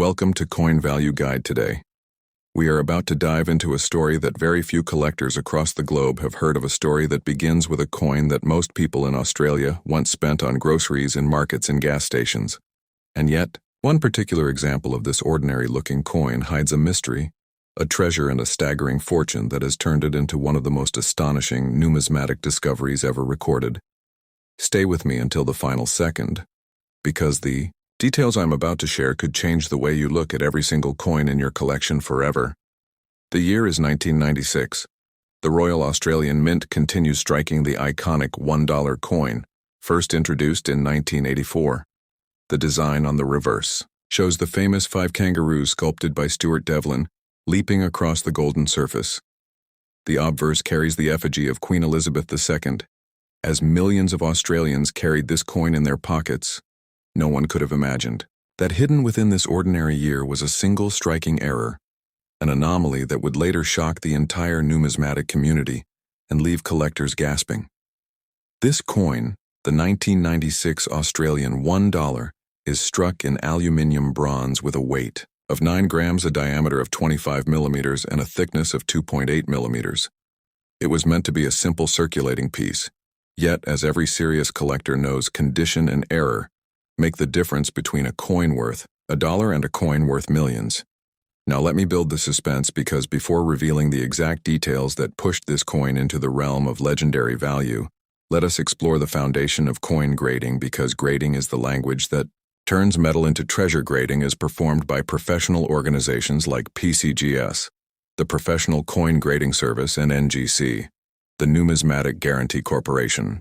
Welcome to Coin Value Guide today. We are about to dive into a story that very few collectors across the globe have heard of, a story that begins with a coin that most people in Australia once spent on groceries in markets and gas stations. And yet, one particular example of this ordinary-looking coin hides a mystery, a treasure and a staggering fortune that has turned it into one of the most astonishing numismatic discoveries ever recorded. Stay with me until the final second, because the details I'm about to share could change the way you look at every single coin in your collection forever. The year is 1996. The Royal Australian Mint continues striking the iconic $1 coin, first introduced in 1984. The design on the reverse shows the famous 5 kangaroos sculpted by Stuart Devlin leaping across the golden surface. The obverse carries the effigy of Queen Elizabeth II. As millions of Australians carried this coin in their pockets, no one could have imagined that hidden within this ordinary year was a single striking error, an anomaly that would later shock the entire numismatic community and leave collectors gasping. This coin, the 1996 Australian $1, is struck in aluminium bronze with a weight of 9 grams, a diameter of 25 millimeters, and a thickness of 2.8 millimeters. It was meant to be a simple circulating piece, yet, as every serious collector knows, condition and error make the difference between a coin worth $1 and a coin worth millions. Now let me build the suspense, because before revealing the exact details that pushed this coin into the realm of legendary value, let us explore the foundation of coin grading, because grading is the language that turns metal into treasure. Grading is performed by professional organizations like PCGS, the Professional Coin Grading Service, and NGC, the Numismatic Guarantee Corporation.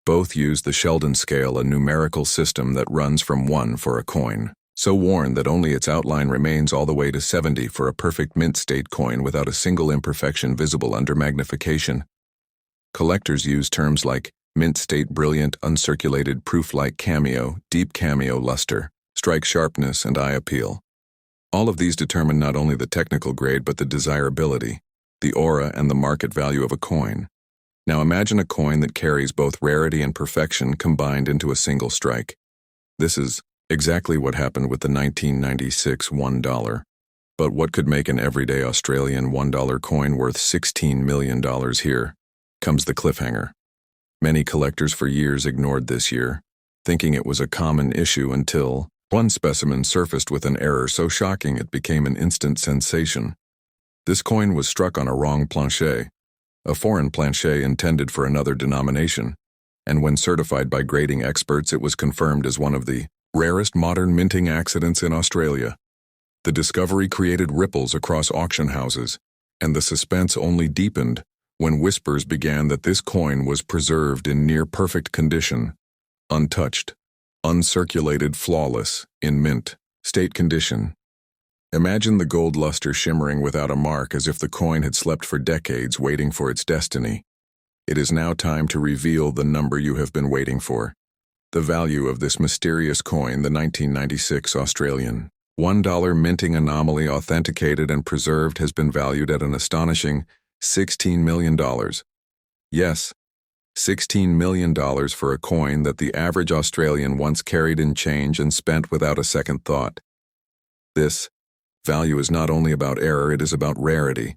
Both use the Sheldon scale, a numerical system that runs from 1 for a coin so worn that only its outline remains, all the way to 70 for a perfect mint state coin without a single imperfection visible under magnification. Collectors use terms like mint state, brilliant, uncirculated, proof-like, cameo, deep cameo, luster, strike sharpness, and eye appeal. All of these determine not only the technical grade but the desirability, the aura, and the market value of a coin. Now imagine a coin that carries both rarity and perfection combined into a single strike. This is exactly what happened with the 1996 $1. But what could make an everyday Australian $1 coin worth $16 million? Here comes the cliffhanger. Many collectors for years ignored this year, thinking it was a common issue, until one specimen surfaced with an error so shocking it became an instant sensation. This coin was struck on a wrong planche, a foreign planche intended for another denomination, and when certified by grading experts, it was confirmed as one of the rarest modern minting accidents in Australia. The discovery created ripples across auction houses, and the suspense only deepened when whispers began that this coin was preserved in near-perfect condition, untouched, uncirculated, flawless, in mint state condition. Imagine the gold luster shimmering without a mark, as if the coin had slept for decades waiting for its destiny. It is now time to reveal the number you have been waiting for. The value of this mysterious coin, the 1996 Australian $1 minting anomaly, authenticated and preserved, has been valued at an astonishing $16 million. Yes, $16 million for a coin that the average Australian once carried in change and spent without a second thought. This value is not only about error, it is about rarity,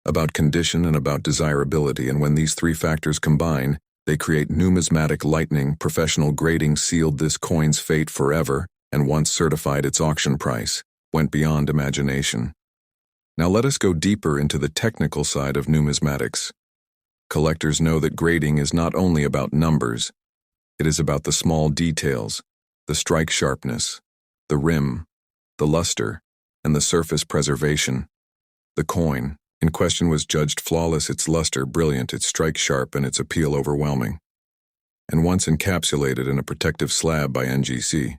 about condition, and about desirability, and when these three factors combine, they create numismatic lightning. Professional grading sealed this coin's fate forever, and once certified, its auction price went beyond imagination. Now let us go deeper into the technical side of numismatics. Collectors know that grading is not only about numbers, it is about the small details, the strike sharpness, the rim, the luster, and the surface preservation. The coin in question was judged flawless, its luster brilliant, its strike sharp, and its appeal overwhelming. And once encapsulated in a protective slab by NGC,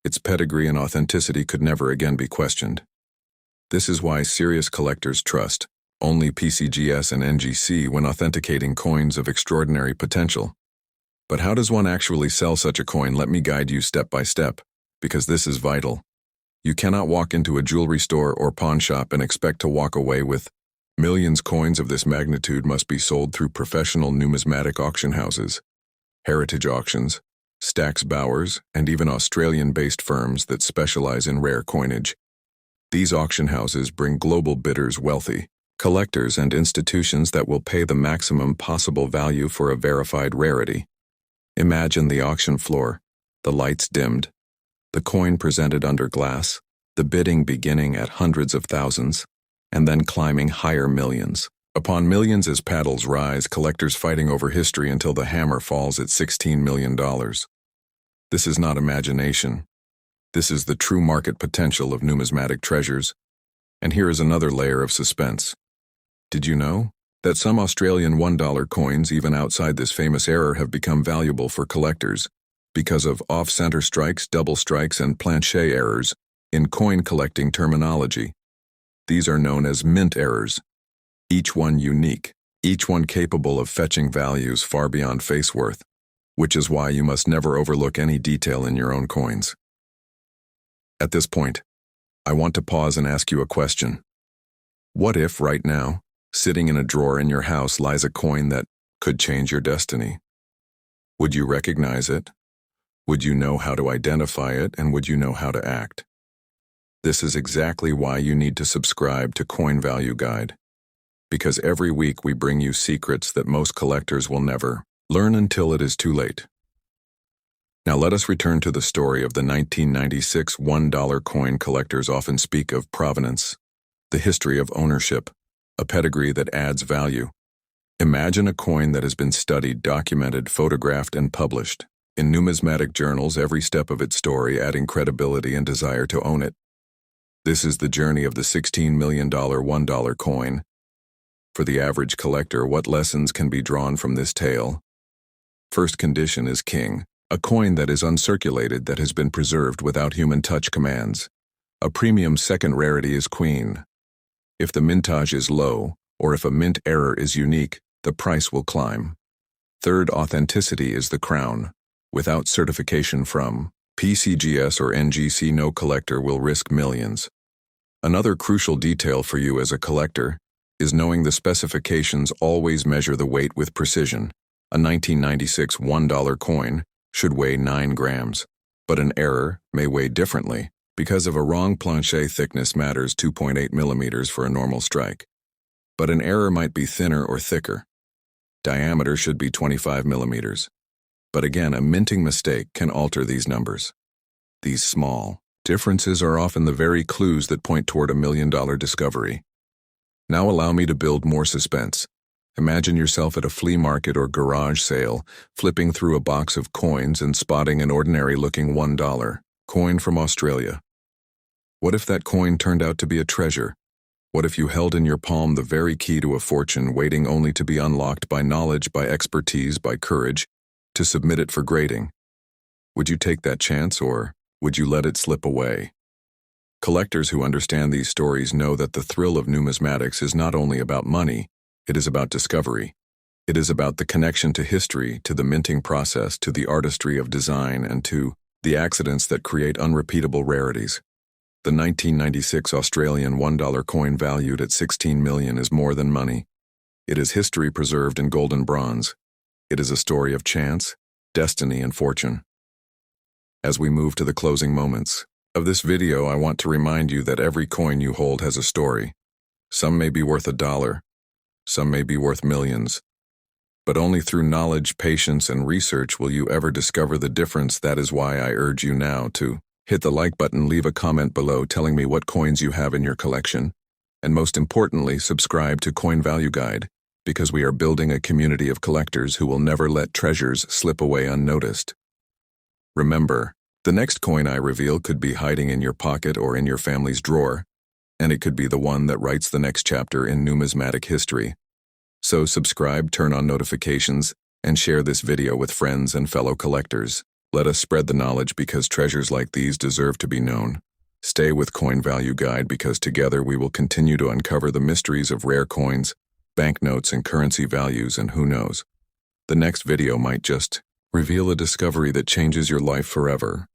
its pedigree and authenticity could never again be questioned. This is why serious collectors trust only PCGS and NGC when authenticating coins of extraordinary potential. But how does one actually sell such a coin? Let me guide you step by step, because this is vital. You cannot walk into a jewelry store or pawn shop and expect to walk away with millions. Coins of this magnitude must be sold through professional numismatic auction houses, heritage auctions, Stax Bowers, and even Australian-based firms that specialize in rare coinage. These auction houses bring global bidders wealthy, collectors and institutions that will pay the maximum possible value for a verified rarity. Imagine the auction floor, the lights dimmed, the coin presented under glass, the bidding beginning at hundreds of thousands, and then climbing higher millions. Upon millions as paddles rise, collectors fighting over history until the hammer falls at $16 million. This is not imagination. This is the true market potential of numismatic treasures. And here is another layer of suspense. Did you know that some Australian $1 coins, even outside this famous era, have become valuable for collectors because of off-center strikes, double strikes, and planchet errors in coin collecting terminology? These are known as mint errors. Each one unique, each one capable of fetching values far beyond face worth, which is why you must never overlook any detail in your own coins. At this point, I want to pause and ask you a question. What if, right now, sitting in a drawer in your house lies a coin that could change your destiny? Would you recognize it? Would you know how to identify it, and would you know how to act? This is exactly why you need to subscribe to Coin Value Guide. Because every week we bring you secrets that most collectors will never learn until it is too late. Now let us return to the story of the 1996 $1 coin collectors often speak of: Provenence, the history of ownership, a pedigree that adds value. Imagine a coin that has been studied, documented, photographed, and published in numismatic journals, every step of its story adding credibility and desire to own it. This is the journey of the $16 million $1 coin. For the average collector, what lessons can be drawn from this tale? First condition is king, a coin that is uncirculated, that has been preserved without human touch commands. A premium second rarity is queen. If the mintage is low, or if a mint error is unique, the price will climb. Third, authenticity is the crown. Without certification from PCGS or NGC, no collector will risk millions. Another crucial detail for you as a collector is knowing the specifications. Always measure the weight with precision. A 1996 $1 coin should weigh 9 grams, but an error may weigh differently. Because of a wrong planchet, thickness matters: 2.8 millimeters for a normal strike. But an error might be thinner or thicker. Diameter should be 25 millimeters. But again, a minting mistake can alter these numbers. These small differences are often the very clues that point toward a $1 million discovery. Now allow me to build more suspense. Imagine yourself at a flea market or garage sale, flipping through a box of coins and spotting an ordinary-looking $1 coin from Australia. What if that coin turned out to be a treasure? What if you held in your palm the very key to a fortune, waiting only to be unlocked by knowledge, by expertise, by courage, to submit it for grading? Would you take that chance, or would you let it slip away? Collectors who understand these stories know that the thrill of numismatics is not only about money, it is about discovery. It is about the connection to history, to the minting process, to the artistry of design, and to the accidents that create unrepeatable rarities. The 1996 Australian $1 coin valued at $16 million is more than money. It is history preserved in golden bronze. It is a story of chance, destiny, and fortune. As we move to the closing moments of this video, I want to remind you that every coin you hold has a story. Some may be worth $1, some may be worth millions. But only through knowledge, patience, and research will you ever discover the difference. That is why I urge you now to hit the like button, leave a comment below telling me what coins you have in your collection, and most importantly, subscribe to Coin Value Guide, because we are building a community of collectors who will never let treasures slip away unnoticed. Remember, the next coin I reveal could be hiding in your pocket or in your family's drawer, and it could be the one that writes the next chapter in numismatic history. So subscribe, turn on notifications, and share this video with friends and fellow collectors. Let us spread the knowledge, because treasures like these deserve to be known. Stay with Coin Value Guide, because together we will continue to uncover the mysteries of rare coins, banknotes, and currency values, and who knows, the next video might just reveal a discovery that changes your life forever.